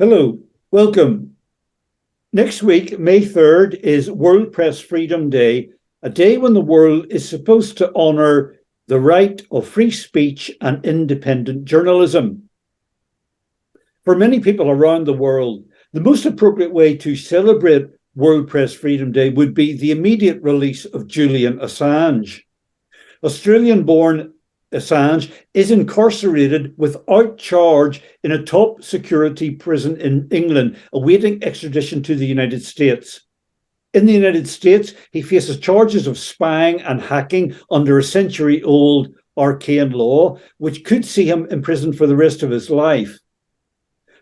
Hello, welcome. Next week, May 3rd, is World Press Freedom Day, a day when the world is supposed to honour the right of free speech and independent journalism. For many people around the world, the most appropriate way to celebrate World Press Freedom Day would be the immediate release of Julian Assange. Australian-born Assange is incarcerated without charge in a top security prison in England, awaiting extradition to the United States. In the United States, he faces charges of spying and hacking under a century-old arcane law, which could see him imprisoned for the rest of his life.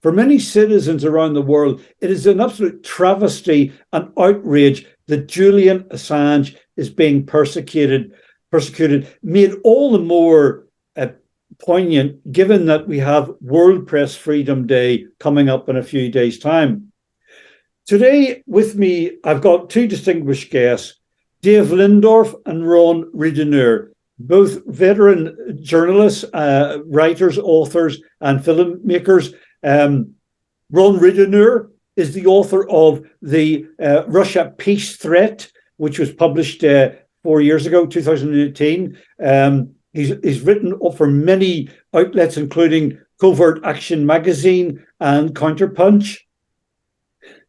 For many citizens around the world, it is an absolute travesty and outrage that Julian Assange is being persecuted, made all the more poignant given that we have World Press Freedom Day coming up in a few days' time. Today with me, I've got two distinguished guests, Dave Lindorff and Ron Ridenour, both veteran journalists, writers, authors, and filmmakers. Ron Ridenour is the author of the Russia Peace Threat, which was published 4 years ago, 2018. He's written for many outlets, including Covert Action Magazine and Counterpunch.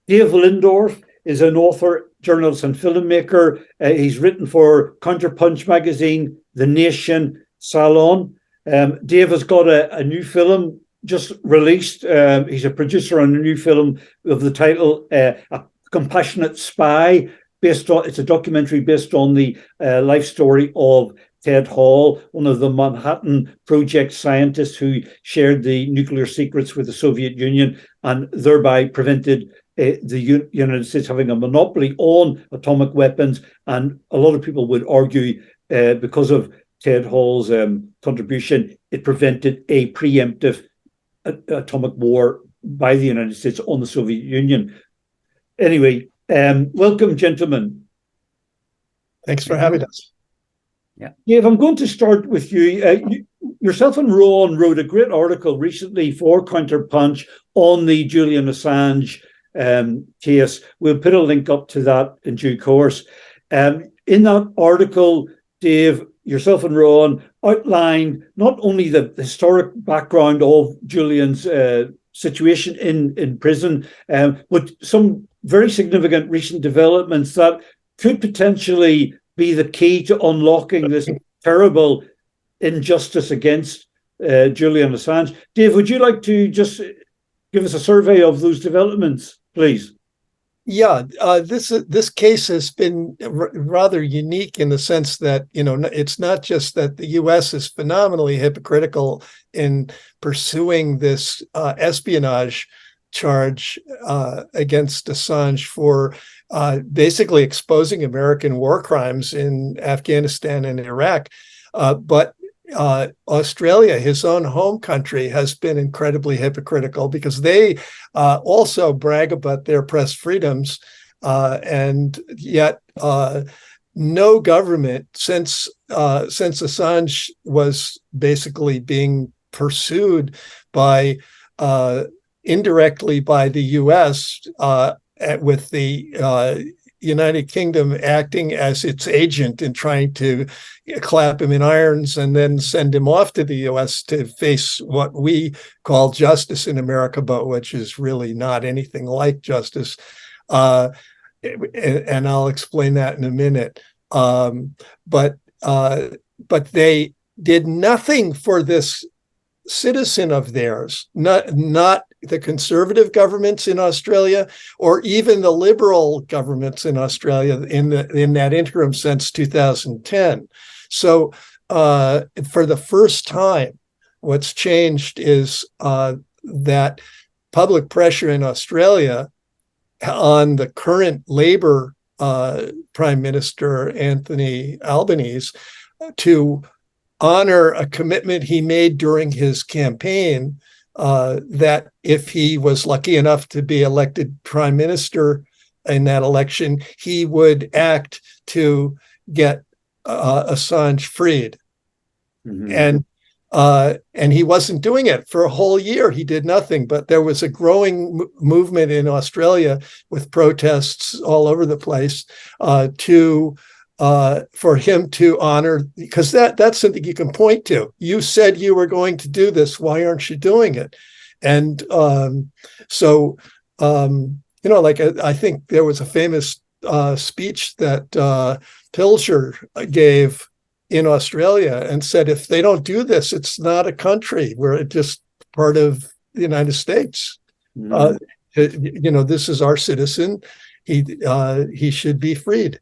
Dave Lindorff is an author, journalist, and filmmaker. He's written for Counterpunch Magazine, The Nation, Salon. Dave has got a new film just released. He's a producer on a new film of the title A Compassionate Spy. It's a documentary based on the life story of Ted Hall, one of the Manhattan Project scientists who shared the nuclear secrets with the Soviet Union and thereby prevented the United States having a monopoly on atomic weapons. And a lot of people would argue because of Ted Hall's contribution, it prevented a preemptive atomic war by the United States on the Soviet Union. Anyway, welcome, gentlemen. Thanks for having us. Yeah, Dave, I'm going to start with you. Yourself and Ron wrote a great article recently for Counterpunch on the Julian Assange case. We'll put a link up to that in due course. In that article, Dave, yourself and Ron outlined not only the historic background of Julian's situation in prison, but some very significant recent developments that could potentially be the key to unlocking this terrible injustice against Julian Assange. Dave, would you like to just give us a survey of those developments, please? Yeah, this case has been rather unique in the sense that, it's not just that the U.S. is phenomenally hypocritical in pursuing this espionage charge against Assange for basically exposing American war crimes in Afghanistan and Iraq. But Australia, his own home country, has been incredibly hypocritical because they also brag about their press freedoms, and yet no government since Assange was basically being pursued by indirectly by the U.S. With the United Kingdom acting as its agent in trying to clap him in irons and then send him off to the U.S. to face what we call justice in America, but which is really not anything like justice. And I'll explain that in a minute. But they did nothing for this citizen of theirs, not the conservative governments in Australia or even the liberal governments in Australia in that interim since 2010. So for the first time, what's changed is that public pressure in Australia on the current Labour Prime Minister Anthony Albanese to honor a commitment he made during his campaign that if he was lucky enough to be elected prime minister in that election, he would act to get Assange freed. Mm-hmm. And And he wasn't doing it for a whole year. He did nothing, but there was a growing movement in Australia with protests all over the place for him to honor, because that's something you can point to. You said you were going to do this. Why aren't you doing it? And like I think there was a famous speech that Pilcher gave in Australia and said, if they don't do this, it's not a country. We're just part of the United States. This is our citizen. He should be freed.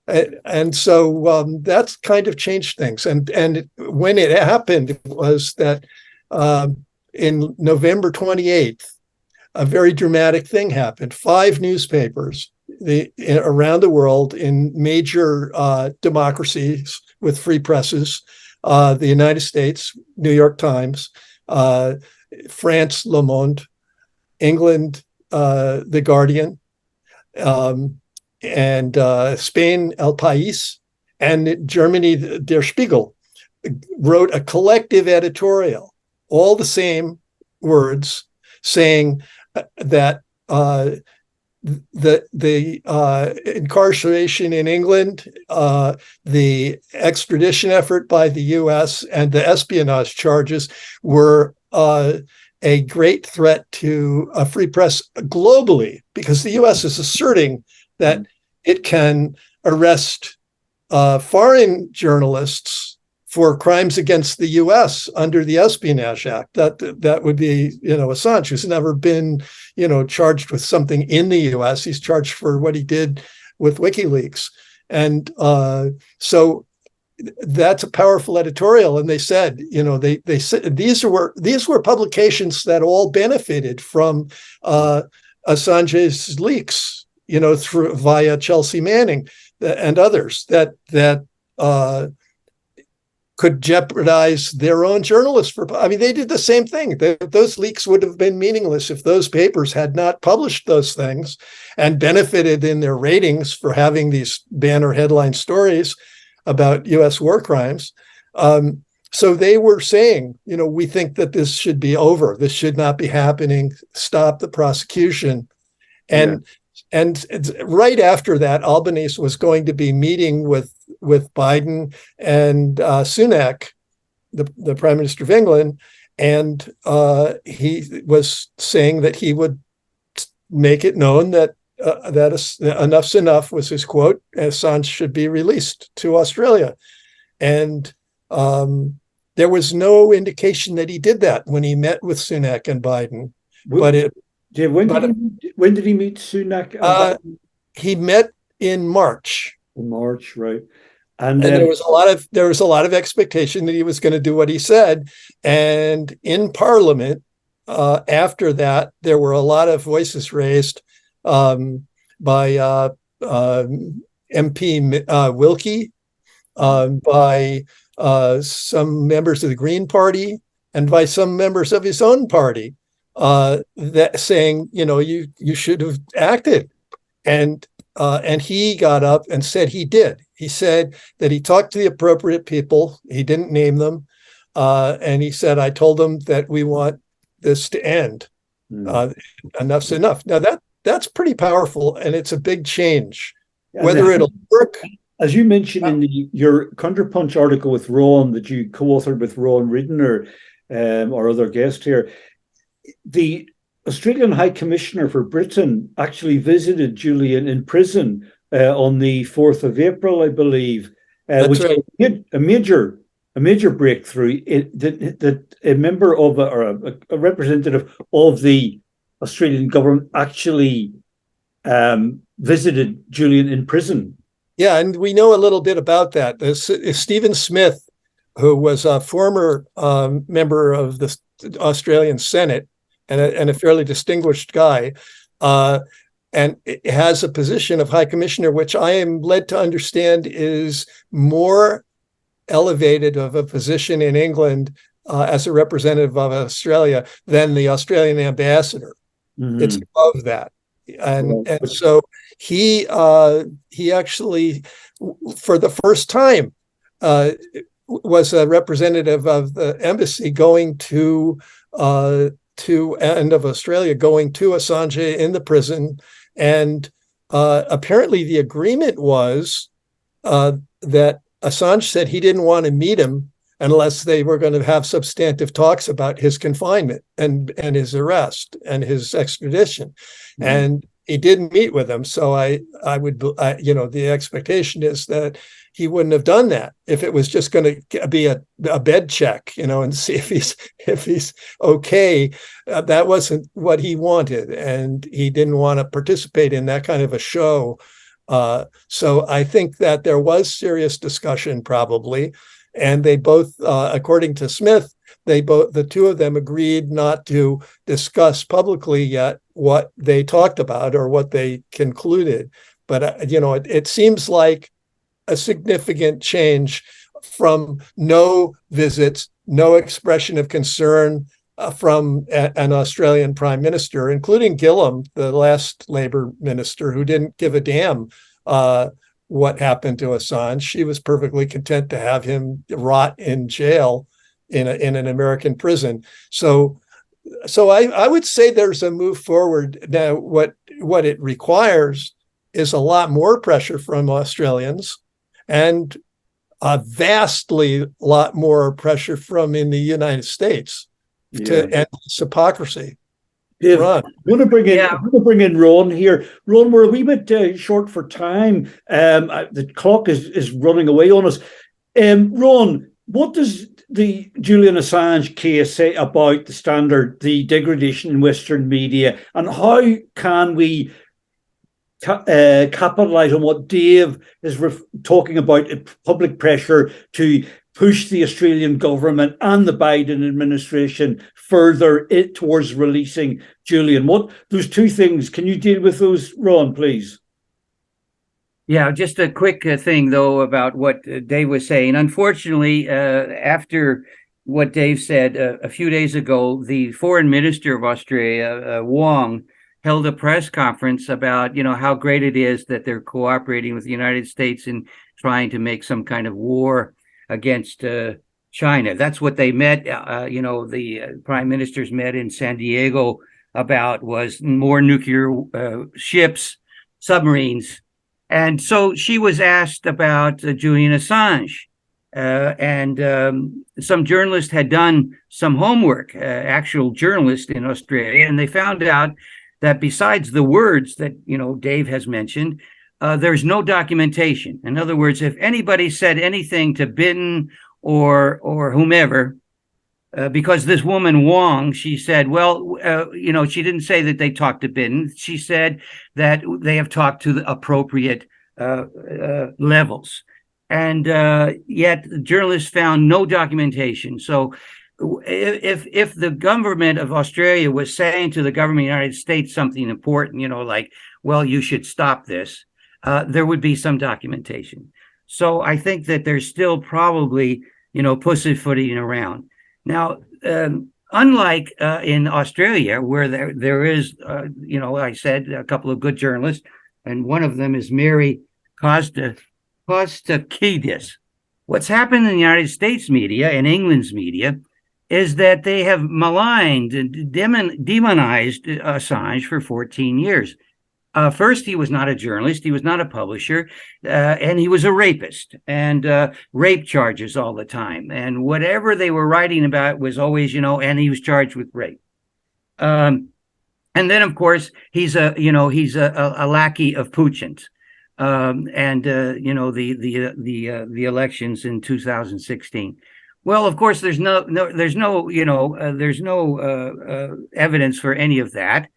And so that's kind of changed things. And when it happened, it was that in November 28th, a very dramatic thing happened. 5 newspapers around the world in major democracies with free presses, the United States, New York Times, France, Le Monde, England, The Guardian, and Spain, El País, and Germany, Der Spiegel, wrote a collective editorial, all the same words, saying that the incarceration in England, the extradition effort by the U.S., and the espionage charges were a great threat to a free press globally, because the U.S. is asserting that it can arrest foreign journalists for crimes against the U.S. under the Espionage Act. That would be, Assange, who's never been, charged with something in the U.S. He's charged for what he did with WikiLeaks, and so that's a powerful editorial. And they said, they said these were publications that all benefited from Assange's leaks, through via Chelsea Manning and others that could jeopardize their own journalists. They did the same thing. Those leaks would have been meaningless if those papers had not published those things and benefited in their ratings for having these banner headline stories about U.S. war crimes. So they were saying, we think that this should be over. This should not be happening. Stop the prosecution. And right after that, Albanese was going to be meeting with Biden and Sunak, the Prime Minister of England, and he was saying that he would make it known that enough's enough, was his quote. Assange should be released to Australia, and there was no indication that he did that when he met with Sunak and Biden. When did he meet Sunak? He met in March. In March, right? And there was a lot of expectation that he was going to do what he said. And in Parliament, after that, there were a lot of voices raised by MP Wilkie, by some members of the Green Party, and by some members of his own party, that saying, you should have acted. And he got up and said he did. He said that he talked to the appropriate people. He didn't name them. And he said, I told them that we want this to end. Enough's enough. Now that's pretty powerful, and it's a big change. Whether it'll work. As you mentioned in your Counterpunch article with Ron, that you co-authored with Ron Ridenour, our other guest here, the Australian High Commissioner for Britain actually visited Julian in prison on the 4th of April, I believe, which was a major breakthrough that a member of a representative of the Australian government actually visited Julian in prison. Yeah, and we know a little bit about that. Stephen Smith, who was a former member of the Australian Senate and a fairly distinguished guy, and it has a position of High Commissioner, which I am led to understand is more elevated of a position in England as a representative of Australia than the Australian ambassador. Mm-hmm. It's above that. And so he actually, for the first time, was a representative of the embassy going to and of Australia going to Assange in the prison, and apparently the agreement was that Assange said he didn't want to meet him unless they were going to have substantive talks about his confinement and his arrest and his extradition. Mm-hmm. And he didn't meet with him. So I would, the expectation is that he wouldn't have done that if it was just going to be a bed check, and see if he's okay. That wasn't what he wanted, and he didn't want to participate in that kind of a show. So I think that there was serious discussion probably, and they both, according to Smith, the two of them agreed not to discuss publicly yet what they talked about or what they concluded. But it seems like a significant change from no visits, no expression of concern from an Australian prime minister, including Gillum, the last Labour minister, who didn't give a damn what happened to Assange. She was perfectly content to have him rot in jail in an American prison. So I would say there's a move forward. Now, what it requires is a lot more pressure from Australians, and a vastly lot more pressure from in the United States to end this hypocrisy. Dave, I want to bring in Ron here. Ron, we're a wee bit short for time. The clock is running away on us. Ron, what does the Julian Assange case say about the degradation in Western media, and how can we capitalize on what Dave is talking about, public pressure to push the Australian government and the Biden administration further towards releasing Julian? Those two things, can you deal with those, Ron, please? Yeah, just a quick thing, though, about what Dave was saying. Unfortunately, after what Dave said a few days ago, the foreign minister of Australia, Wong, held a press conference about, how great it is that they're cooperating with the United States in trying to make some kind of war against China. That's what they met. The prime ministers met in San Diego about was more nuclear ships, submarines. And so she was asked about Julian Assange. And some journalists had done some homework, actual journalists in Australia, and they found out that besides the words that, Dave has mentioned, there's no documentation. In other words, if anybody said anything to Bitten or whomever, because this woman Wong, she said, she didn't say that they talked to Bitten. She said that they have talked to the appropriate levels. And yet journalists found no documentation. So if the government of Australia was saying to the government of the United States something important, like, well, you should stop this, there would be some documentation. So I think that there's still probably, pussyfooting around. Now, unlike in Australia, where there is, I said, a couple of good journalists, and one of them is Mary Kostakidis. What's happened in the United States media and England's media is that they have maligned and demonized Assange for 14 years. First, he was not a journalist, he was not a publisher, and he was a rapist, and rape charges all the time. And whatever they were writing about was always, and he was charged with rape. And then, of course, he's a lackey of Putin's. The elections in 2016. Well, of course, there's no evidence for any of that.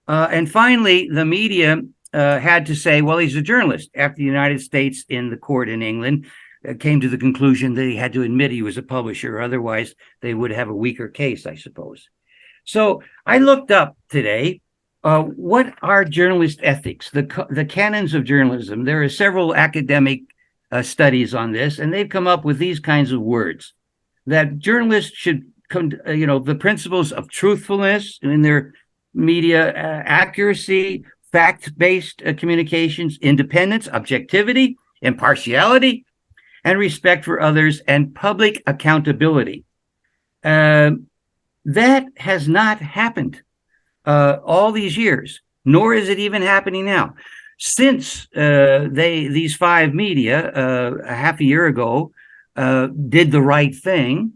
And finally, the media had to say, well, he's a journalist. After the United States in the court in England came to the conclusion that he had to admit he was a publisher. Otherwise, they would have a weaker case, I suppose. So I looked up today, what are journalist ethics, the canons of journalism? There are several academic studies on this, and they've come up with these kinds of words. That journalists should the principles of truthfulness in their media, accuracy, fact-based communications, independence, objectivity, impartiality, and respect for others and public accountability. That has not happened all these years, nor is it even happening now. Since these five media a half a year ago did the right thing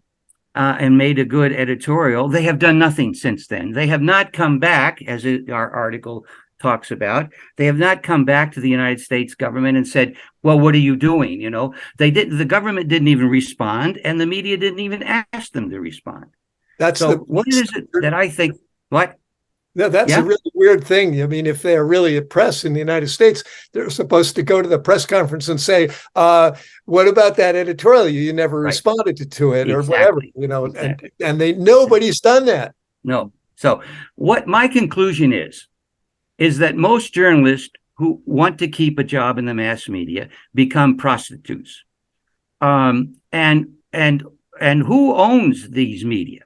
and made a good editorial, they have done nothing since then. They have not come back, as our article talks about. They have not come back to the United States government and said, well, what are you doing? You know, the government didn't even respond, and the media didn't even ask them to respond. What is it that I think, what? No, that's a really weird thing. I mean, if they're really a press in the United States, they're supposed to go to the press conference and say, what about that editorial? You never responded to it or whatever, you know, and nobody's done that. No. So what my conclusion is that most journalists who want to keep a job in the mass media become prostitutes. And who owns these media?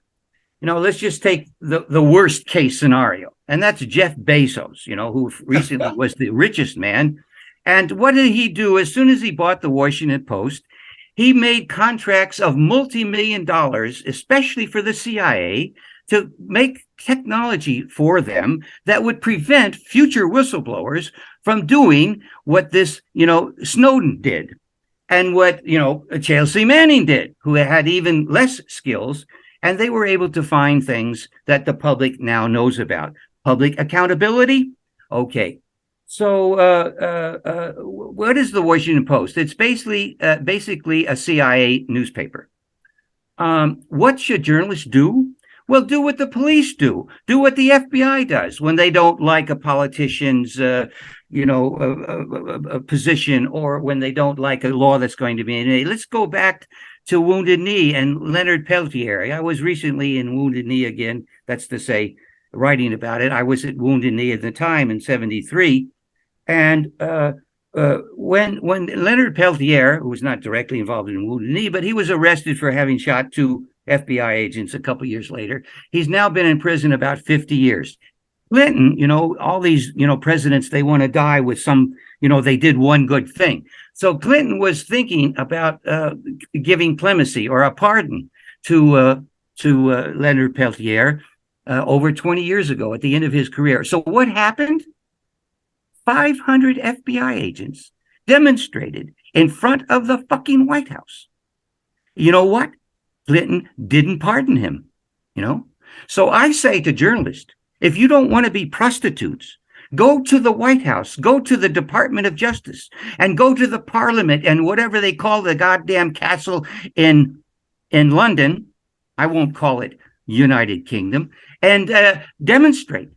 You know, let's just take the worst case scenario, and that's Jeff Bezos, you know, who recently was the richest man. And what did he do? As soon as he bought the Washington Post, he made contracts of multi-million dollars, especially for the CIA, to make technology for them that would prevent future whistleblowers from doing what this, you know, Snowden did, and what, you know, Chelsea Manning did, who had even less skills. And they were able to find things that the public now knows about. Public accountability? Okay. So what is the Washington Post? It's basically a CIA newspaper. What should journalists do? Well, do what the police do. Do what the FBI does when they don't like a politician's a position, or when they don't like a law that's going to be made. Let's go back to Wounded Knee and Leonard Peltier. I was recently in Wounded Knee again. That's to say, writing about it. I was at Wounded Knee at the time in '73. And when Leonard Peltier, who was not directly involved in Wounded Knee, but he was arrested for having shot two FBI agents a couple years later. He's now been in prison about 50 years. Clinton, you know, all these, you know, presidents, they want to die with some, you know, they did one good thing. So Clinton was thinking about giving clemency or a pardon to Leonard Peltier over 20 years ago at the end of his career. So what happened? 500 FBI agents demonstrated in front of the fucking White House. You know what? Clinton didn't pardon him, you know? So I say to journalists, if you don't want to be prostitutes, go to the White House, go to the Department of Justice, and go to the Parliament and whatever they call the goddamn castle in London. I won't call it United Kingdom, and demonstrate.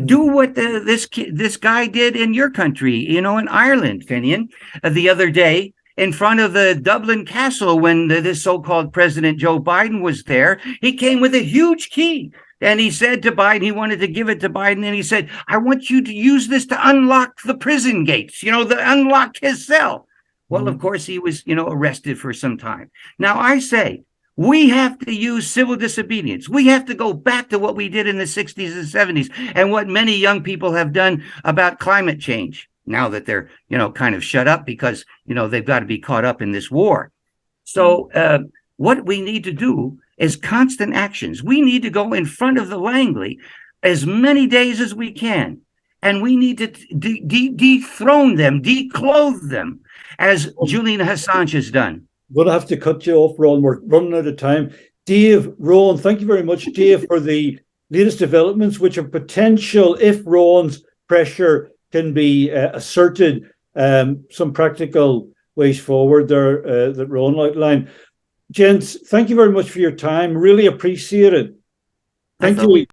Do what this guy did in your country, you know, in Ireland, Finian, the other day in front of the Dublin Castle when this so-called President Joe Biden was there. He came with a huge key. And he said to Biden, he wanted to give it to Biden, and he said, I want you to use this to unlock the prison gates, you know, to unlock his cell. Well, of course, he was, you know, arrested for some time. Now, I say, we have to use civil disobedience. We have to go back to what we did in the 60s and 70s and what many young people have done about climate change now that they're, you know, kind of shut up because, you know, they've got to be caught up in this war. So what we need to do is constant actions. We need to go in front of the Langley as many days as we can. And we need to dethrone them, declothe them, as Julian Assange has done. I'm going to have to cut you off, Ron. We're running out of time. Dave, Ron, thank you very much, Dave, for the latest developments, which are potential, if Ron's pressure can be asserted, some practical ways forward there that Ron outlined. Gents, thank you very much for your time. Really appreciate it. Thank you.